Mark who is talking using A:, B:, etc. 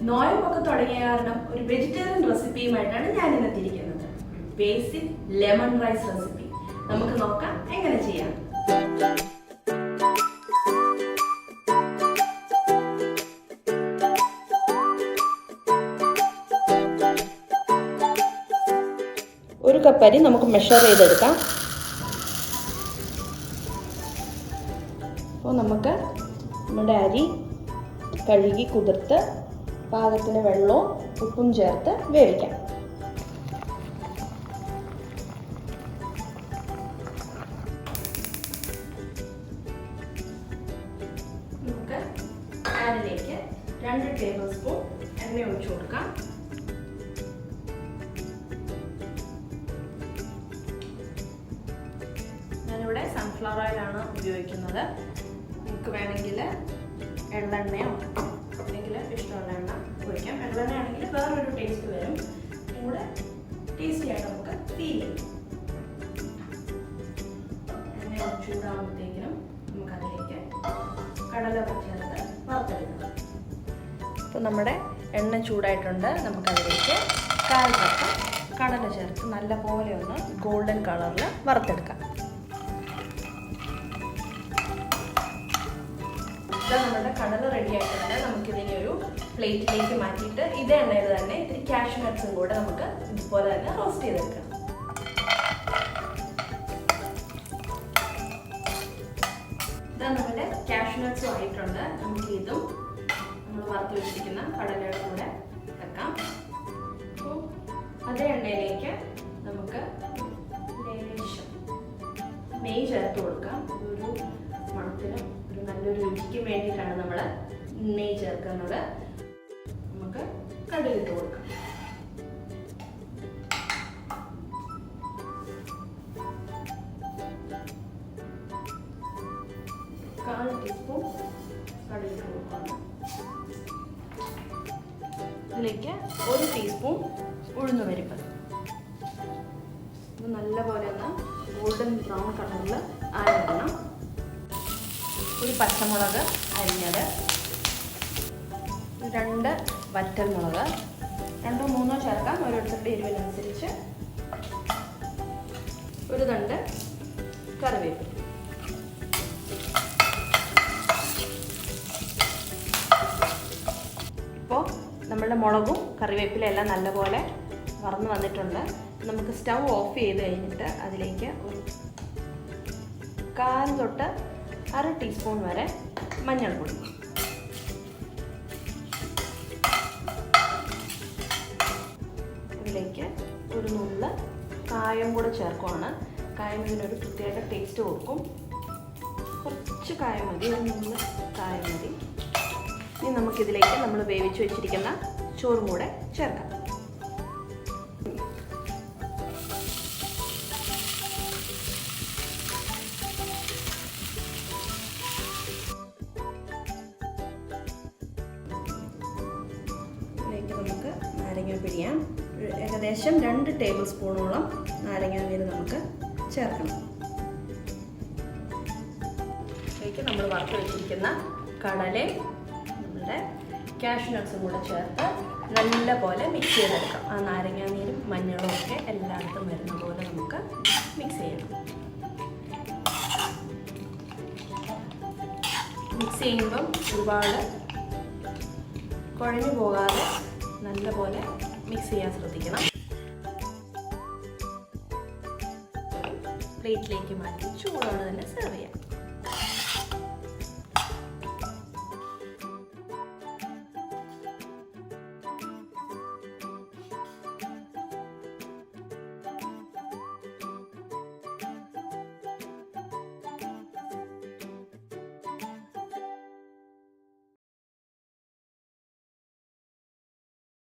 A: നോയമ്പൊക്കെ തുടങ്ങിയ കാരണം ഒരു വെജിറ്റേറിയൻ റെസിപ്പിയുമായിട്ടാണ് ഞാൻ ഇന്നെത്തിയിരിക്കുന്നത്. ബേസിക് ലെമൺ റൈസ് റെസിപ്പി നമുക്ക് നോക്കാം എങ്ങനെ ചെയ്യാം. ഒരു കപ്പ് അരി നമുക്ക് മെഷർ ചെയ്തെടുക്കാം. അപ്പോൾ നമുക്ക് നമ്മുടെ അരി കഴുകി കുതിർത്ത് പാകത്തിന് വെള്ളവും ഉപ്പും ചേർത്ത് വേവിക്കാം. നമുക്ക് പാനിലേക്ക് 2 ടേബിൾ സ്പൂൺ എണ്ണ ഒഴിച്ചു കൊടുക്കാം. ഞാനിവിടെ സൺഫ്ലവർ ഓയിലാണ് ഉപയോഗിക്കുന്നത്. നിങ്ങൾക്ക് വേണമെങ്കിൽ എള്ളെണ്ണയോ അല്ലെങ്കിൽ ഇഷ്ടമുള്ള എണ്ണ ഒഴിക്കാം. എള്ളെണ്ണ ആണെങ്കിൽ വേറൊരു ടേസ്റ്റ് വരും, കൂടെ ടേസ്റ്റി ആയിട്ട് നമുക്ക് ഫീൽ ചെയ്യും. എണ്ണ ചൂടാകുമ്പോഴത്തേക്കിനും നമുക്കതിലേക്ക് കടല ചേർത്ത് വറുത്തെടുക്കാം. അപ്പോൾ നമ്മുടെ എണ്ണ ചൂടായിട്ടുണ്ട്. നമുക്കതിലേക്ക് 1/4 കപ്പ് കടല ചേർത്ത് നല്ല പോലെ ഒന്ന് ഗോൾഡൻ കളറിൽ വറുത്തെടുക്കാം. നമ്മുടെ കടല റെഡി ആയിട്ടുണ്ട്. നമുക്കിതിനെ ഒരു പ്ലേറ്റിലേക്ക് മാറ്റിയിട്ട് ഇതേ എണ്ണയിൽ തന്നെ ഇത്തിരി കാഷ്യൂ നട്ട്സും കൂടെ നമുക്ക് ഇതുപോലെ തന്നെ റോസ്റ്റ് ചെയ്തെടുക്കാം. ഇതാ നമ്മുടെ കാഷ്യൂ നട്ട്സും ആയിട്ടുണ്ട്. നമുക്ക് ഇതും നമ്മൾ വറുത്ത് വെച്ചിരിക്കുന്ന കടലയുടെ കൂടെ വെക്കാം. അപ്പോൾ അതേ എണ്ണയിലേക്ക് നമുക്ക് ലേശം നെയ്യ് ചേർത്ത് കൊടുക്കാം. ഒരു മണത്തിനും ഒരു നല്ലൊരു രുചിക്ക് വേണ്ടിയിട്ടാണ് നമ്മൾ നെയ്യ് ചേർക്കുന്നത്. നമുക്ക് കടുകിട്ട് കൊടുക്കാം. കാൽ ടീസ്പൂൺ കടുകിട്ട് കൊടുക്കണം. ഇതിലേക്ക് 1 ടീസ്പൂൺ ഉഴുന്നുപരിപ്പ്. ഇത് നല്ലപോലെ ഒന്ന് ഗോൾഡൻ ബ്രൗൺ കളറിൽ ആയിടണം. ഒരു പച്ചമുളക് അരിഞ്ഞത്, 2 വറ്റൽമുളക്, 2 or 3 ചേർക്കാം ഓരോരുത്തരുടെ എരിവിനനുസരിച്ച്, ഒരു തണ്ട് കറിവേപ്പില. ഇപ്പോൾ നമ്മളുടെ മുളകും കറിവേപ്പില എല്ലാം നല്ലപോലെ വറന്ന് വന്നിട്ടുണ്ട്. നമുക്ക് സ്റ്റൗ ഓഫ് ചെയ്ത് കഴിഞ്ഞിട്ട് അതിലേക്ക് ഒരു 1/4 തൊട്ട് 1/2 ടീസ്പൂൺ വരെ മഞ്ഞൾപ്പൊടി, ഇതിലേക്ക് ഒരു നുള്ള് കായം കൂടെ ചേർക്കുവാണ്. കായം ഇതിനൊരു പ്രത്യേക ടേസ്റ്റ് കൊടുക്കും. കുറച്ച് കായം മതി, ഒരു നുള്ള് കായം മതി. ഇനി നമുക്കിതിലേക്ക് നമ്മൾ വേവിച്ച് വെച്ചിരിക്കുന്ന ചോറും കൂടെ ചേർക്കാം. നമുക്ക് നാരങ്ങ പിഴിയാം. ഏകദേശം 2 ടേബിൾ സ്പൂണോളം നാരങ്ങ നീര് നമുക്ക് ചേർക്കണം. ഇതിലേക്ക് നമ്മൾ വറുത്ത് വെച്ചിരിക്കുന്ന കടലയും നമ്മുടെ കാഷ്യൂ നട്ട്സും കൂടെ ചേർത്ത് നല്ല പോലെ മിക്സ് ചെയ്തെടുക്കാം. ആ നാരങ്ങ നീരും മഞ്ഞളും ഒക്കെ എല്ലായിടത്തും വരുന്ന പോലെ നമുക്ക് മിക്സ് ചെയ്യണം. മിക്സ് ചെയ്യുമ്പം ഒരുപാട് കുഴഞ്ഞു പോകാതെ നല്ലപോലെ മിക്സ് ചെയ്യാൻ ശ്രദ്ധിക്കണം. പ്ലേറ്റിലേക്ക് മാറ്റി ചൂടോടെ തന്നെ സെർവ് ചെയ്യാം.